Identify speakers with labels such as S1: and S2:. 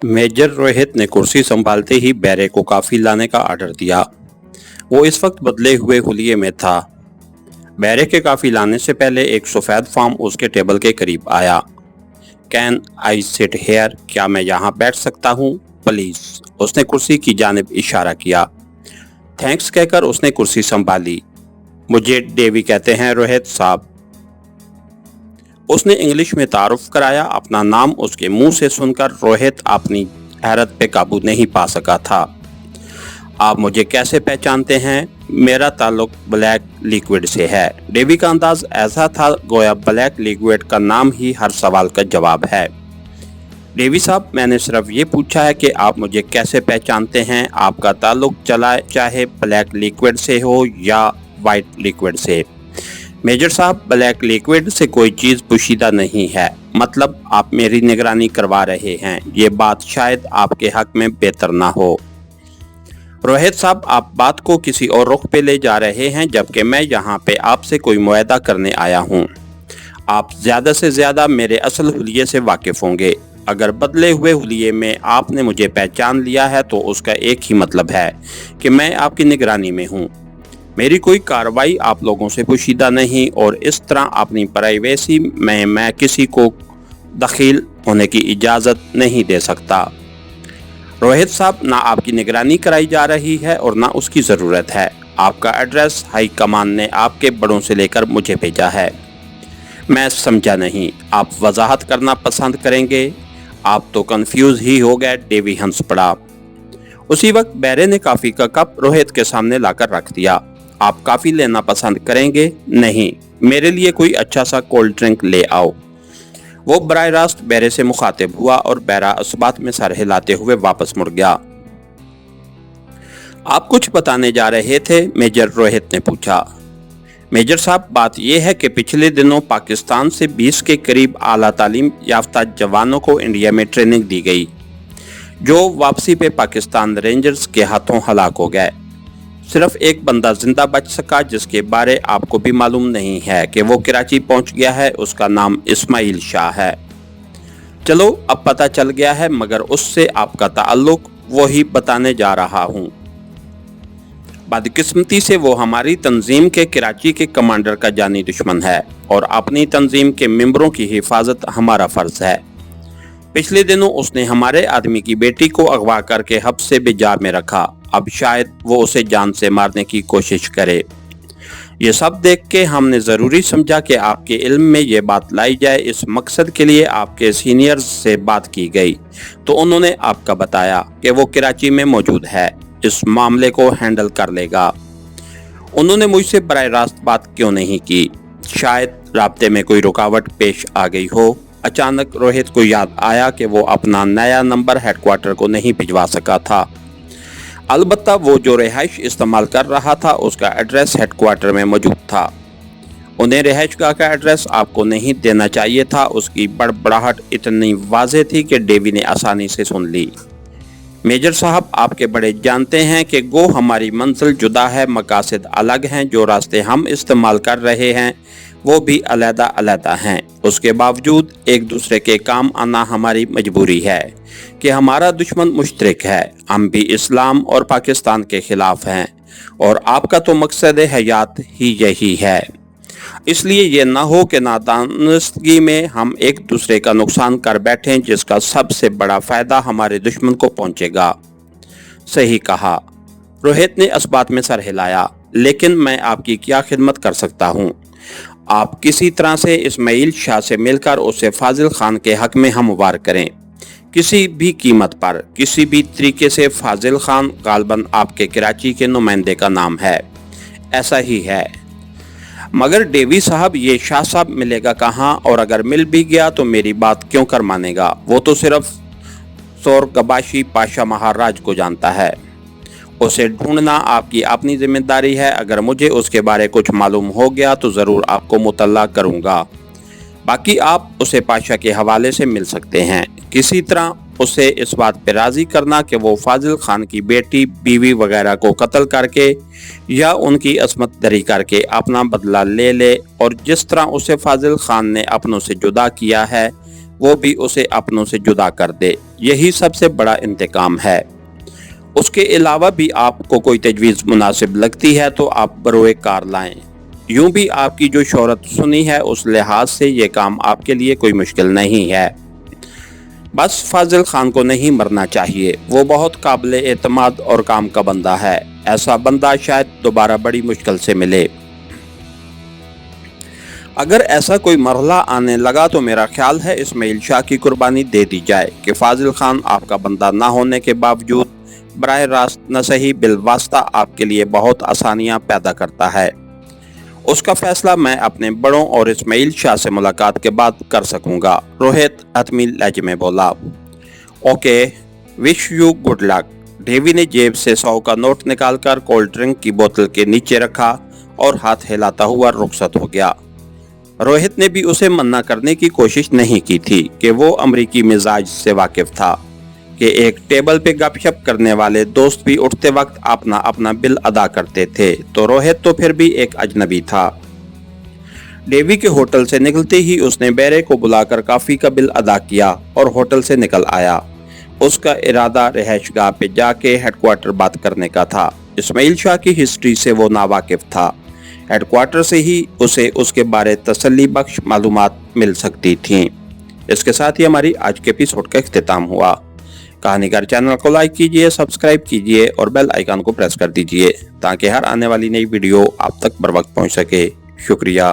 S1: Major Rohit ने कुर्सी संभालते ही बैरे को कॉफी लाने का ऑर्डर दिया। वो इस वक्त बदले हुए हुलिये में था। बैरे के कॉफी लाने से पहले एक सफेद फॉर्म उसके टेबल के करीब आया। Can I sit here? क्या मैं यहाँ बैठ सकता हूँ प्लीज? उसने कुर्सी की जानिब इशारा किया। थैंक्स कहकर उसने कुर्सी संभाली। मुझे डेवी कहते हैं रोहित साहब। उसने इंग्लिश में तारुफ कराया। अपना नाम उसके मुंह से सुनकर रोहित अपनी हैरत पे काबू नहीं पा सका था। आप मुझे कैसे पहचानते हैं? मेरा ताल्लुक ब्लैक लिक्विड से है। डेवी का अंदाज ऐसा था गोया ब्लैक लिक्विड का नाम ही हर सवाल का जवाब है। डेवी साहब, मैंने सिर्फ ये पूछा है कि आप मुझे कैसे पहचानते हैं। आपका ताल्लुक चला चाहे ब्लैक लिक्विड से हो या वाइट लिक्विड से। मेजर साहब, ब्लैक लिक्विड से कोई चीज़ पोशीदा नहीं है। मतलब आप मेरी निगरानी करवा रहे हैं। ये बात शायद आपके हक में बेहतर ना हो। रोहित साहब, आप बात को किसी और रुख पे ले जा रहे हैं, जबकि मैं यहाँ पे आपसे कोई मुआहदा करने आया हूँ। आप ज़्यादा से ज़्यादा मेरे असल हुलिये से वाकिफ़ होंगे। अगर बदले हुए हुलिये में आपने मुझे पहचान लिया है तो उसका एक ही मतलब है कि मैं आपकी निगरानी में हूँ। मेरी कोई कार्रवाई आप लोगों से पोशीदा नहीं और इस तरह अपनी प्राइवेसी में मैं किसी को दखील होने की इजाज़त नहीं दे सकता। रोहित साहब, ना आपकी निगरानी कराई जा रही है और ना उसकी ज़रूरत है। आपका एड्रेस हाई कमान ने आपके बड़ों से लेकर मुझे भेजा है। मैं समझा नहीं। आप वजाहत करना पसंद करेंगे? आप तो कंफ्यूज ही हो गए। डेवी हंस पड़ा। उसी वक्त बैरे ने कॉफ़ी का कप रोहित के सामने लाकर रख दिया। आप कॉफ़ी लेना पसंद करेंगे? नहीं, मेरे लिए कोई अच्छा सा कोल्ड ड्रिंक ले आओ। वो बराह रास्त बैरे से मुखातिब हुआ और बैरा असबात में सर हिलाते हुए वापस मुड़ गया। आप कुछ बताने जा रहे थे? मेजर रोहित ने पूछा। मेजर साहब, बात यह है कि पिछले दिनों पाकिस्तान से 20 के करीब आला तालीम याफ्ता जवानों को इंडिया में ट्रेनिंग दी गई, जो वापसी पे पाकिस्तान रेंजर्स के हाथों हलाक हो गए। सिर्फ एक बंदा जिंदा बच सका, जिसके बारे आपको भी मालूम नहीं है कि वो कराची पहुंच गया है। उसका नाम इस्माइल शाह है। चलो, अब पता चल गया है, मगर उससे आपका ताल्लुक वही बताने जा रहा हूं। बदकिस्मती से वो हमारी तंजीम के कराची के कमांडर का जानी दुश्मन है और अपनी तंजीम के मेंबरों की हिफाजत हमारा फर्ज है। पिछले दिनों उसने हमारे आदमी की बेटी को अगवा करके हब्स से बेजार में रखा। अब शायद वो उसे जान से मारने की कोशिश करे। ये सब देख के हमने ज़रूरी समझा कि आपके इल्म में ये बात लाई जाए। इस मकसद के लिए आपके सीनियर्स से बात की गई तो उन्होंने आपका बताया कि वो कराची में मौजूद है, इस मामले को हैंडल कर लेगा। उन्होंने मुझसे बराह रास्त बात क्यों नहीं की? शायद राब्ते में कोई रुकावट पेश आ गई हो। अचानक रोहित को याद आया कि वो अपना नया नंबर हेडक्वार्टर को नहीं भिजवा सका था। अलबत्ता वो जो रिहाइश इस्तेमाल कर रहा था उसका एड्रेस हेडक्वार्टर में मौजूद था। उन्हें रिहाइशगाह का एड्रेस आपको नहीं देना चाहिए था। उसकी बड़बड़ाहट इतनी वाज़ेह थी कि डेवी ने आसानी से सुन ली। मेजर साहब, आपके बड़े जानते हैं कि गो हमारी मंजिल जुदा है, मकासद अलग हैं। जो रास्ते हम इस्तेमाल कर रहे हैं वो भी अलहदा अलहदा हैं। उसके बावजूद एक दूसरे के काम आना हमारी मजबूरी है कि हमारा दुश्मन मुश्तरक है। हम भी इस्लाम और पाकिस्तान के खिलाफ हैं और आपका तो मकसद हयात ही यही है। इसलिए ये ना हो कि नादानस्तगी में हम एक दूसरे का नुकसान कर बैठें, जिसका सबसे बड़ा फ़ायदा हमारे दुश्मन को पहुंचेगा। सही कहा। रोहित ने इस बात में सर हिलाया। लेकिन मैं आपकी क्या खिदमत कर सकता हूँ? आप किसी तरह से इस्माइल शाह से मिलकर उसे फाजिल खान के हक में हमवार करें। किसी भी कीमत पर, किसी भी तरीके से। फाजिल खान गालबन आपके कराची के नुमाइंदे का नाम है। ऐसा ही है। मगर डेवी साहब, ये शाह साहब मिलेगा कहाँ? और अगर मिल भी गया तो मेरी बात क्यों कर मानेगा? वो तो सिर्फ सोरगबाशी पाशा महाराज को जानता है। उसे ढूंढना आपकी अपनी जिम्मेदारी है। अगर मुझे उसके बारे कुछ मालूम हो गया तो ज़रूर आपको मुतल्ला करूँगा। बाकी आप उसे पाशा के हवाले से मिल सकते हैं। किसी तरह उसे इस बात पर राज़ी करना कि वो फाजिल खान की बेटी, बीवी वगैरह को कत्ल करके या उनकी असमत दरी करके अपना बदला ले ले, और जिस तरह उसे फाजिल खान ने अपनों से जुदा किया है वो भी उसे अपनों से जुदा कर दे। यही सबसे बड़ा इंतकाम है। उसके अलावा भी आपको कोई तजवीज़ मुनासिब लगती है तो आप बरोए कार लाएं। यूं भी आपकी जो शोहरत सुनी है उस लिहाज से ये काम आपके लिए कोई मुश्किल नहीं है। बस फाजिल खान को नहीं मरना चाहिए, वो बहुत काबिल एतमाद और काम का बंदा है। ऐसा बंदा शायद दोबारा बड़ी मुश्किल से मिले। अगर ऐसा कोई मरहला आने लगा तो मेरा ख्याल है इस्माइल शाह की कुर्बानी दे दी जाए कि फाजिल खान आपका बंदा ना होने के बावजूद बराह रास्त न सही बिलवास्ता आपके लिए बहुत आसानियां पैदा करता है। उसका फैसला मैं अपने बड़ों और इस्माइल शाह से मुलाकात के बाद कर सकूंगा। रोहित हतमी लहजे में बोला। Okay, wish you good luck. Davy ने जेब से 100 का नोट निकालकर कोल्ड ड्रिंक की बोतल के नीचे रखा और हाथ हिलाता हुआ रुखसत हो गया। रोहित ने भी उसे मना करने की कोशिश नहीं की थी कि वो अमरीकी मिजाज से वाकिफ था कि एक टेबल पे गपशप करने वाले दोस्त भी उठते वक्त अपना अपना बिल अदा करते थे, तो रोहित तो फिर भी एक अजनबी था। डेवी के होटल से निकलते ही उसने बेरे को बुलाकर काफी का बिल अदा किया और होटल से निकल आया। उसका इरादा रिहाइशगाह पे जाके हेडक्वार्टर बात करने का था। इस्माइल शाह की हिस्ट्री से वो नावाकिफ था। हेडक्वार्टर से ही उसे उसके बारे तसल्ली बख्श मालूमात मिल सकती थीं। इसके साथ ही हमारी आज के एपिसोड का इख्तिताम हुआ। कहानीकार चैनल को लाइक कीजिए, सब्सक्राइब कीजिए और बेल आइकन को प्रेस कर दीजिए ताकि हर आने वाली नई वीडियो आप तक बर वक्त पहुंच सके। शुक्रिया।